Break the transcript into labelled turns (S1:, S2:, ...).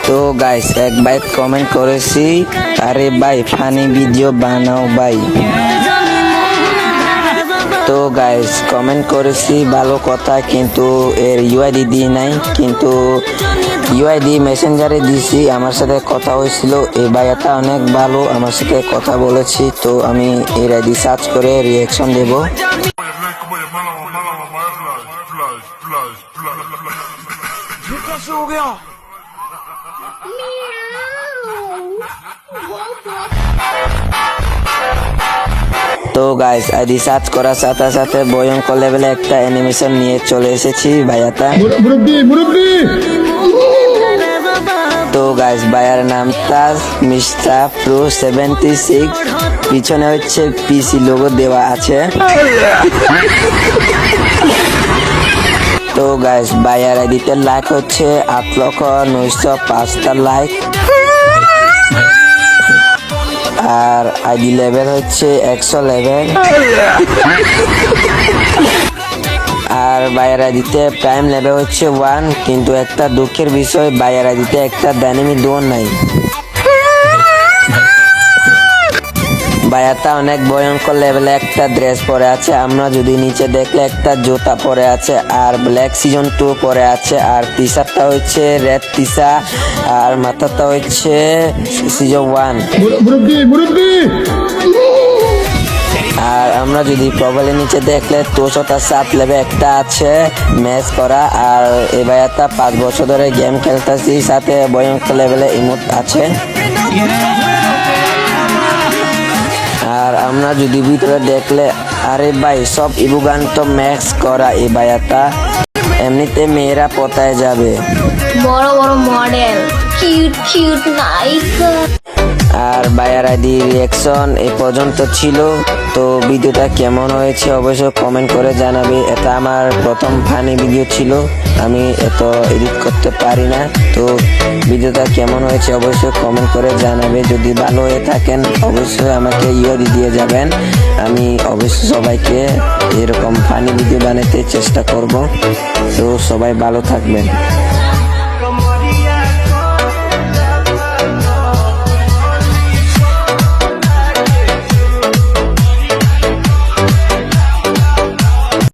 S1: তো গাইস এক ভাই কমেন্ট করেছি, আরে ভাই ফানি ভিডিও বানাও ভাই। তো গাইস কমেন্ট করেছি ভালো কথা, কিন্তু এর ইউআইডি দিই নাই, কিন্তু ইউআইডি মেসেঞ্জারে দিছি। আমার সাথে কথা হয়েছিল, এই ভাইয়াটা অনেক ভালো, আমার সাথে কথা বলেছি। তো আমি এর আইডি সার্চ করে রিয়াকশন দেব। তো গাইস আইডি সার্চ করার সাথে সাথে ভয়ঙ্কর লেভেলে একটা অ্যানিমেশন নিয়ে চলে এসেছি ভাইয়াটা। তো গাইস ভাইয়ার নাম তাজ মিস্টার প্রো 76, পিছনে হচ্ছে পিসি লোগো দেওয়া আছে। তো গাইস ভাইয়ার আইডিতে লাইক হচ্ছে 8,905টা লাইক, আর আইডি লেভেল হচ্ছে 111, আর বায়ার আইডিতে প্রাইম লেভেল হচ্ছে 1। কিন্তু একটা দুঃখের বিষয়, বায়ার আইডিতে একটা ডাইনামিক ডোন নাই। বায়াটা অনেক ভয়ঙ্কর লেভেলে একটা ড্রেস পরে আছে, আমরা যদি নিচে দেখলে একটা জুতা পরে আছে, আর ব্ল্যাক সিজন 2 পরে আছে, আর টি শার্টটা হচ্ছে রেড টি শার্ট, আর মাথাটা হচ্ছে সিজন 1। আর আমরা যদি প্রোফাইলের নিচে দেখলে তোষটা 7 লেভেল একটা আছে ম্যাচ করা, আর এই ভাইয়াটা 5 বছর ধরে গেম খেলতেছি, সাথে ভয়ঙ্কর লেভেলে ইমোট আছে। আর আমরা যদি ভিতরে দেখলে, আরে ভাই সব ইবুগান তো ম্যাক্স করা এই ভাইয়াটা, এমনিতে মেয়েরা পতায় যাবে।
S2: বড় বড় মডেল, কিউট কিউট নায়িকা।
S1: আর বায়ার আইডি রিয়াকশন এই পর্যন্ত ছিল। তো ভিডিওটা কেমন হয়েছে অবশ্যই কমেন্ট করে জানাবে। এটা আমার প্রথম ফানি ভিডিও ছিল, আমি এত এডিট করতে পারি না। তো ভিডিওটা কেমন হয়েছে অবশ্যই কমেন্ট করে জানাবে। যদি ভালো হয়ে থাকেন অবশ্যই আমাকে ইউআইডি দিয়ে যাবেন, আমি অবশ্যই সবাইকে এরকম ফানি ভিডিও বানাতে চেষ্টা করব। তো সবাই ভালো থাকবেন।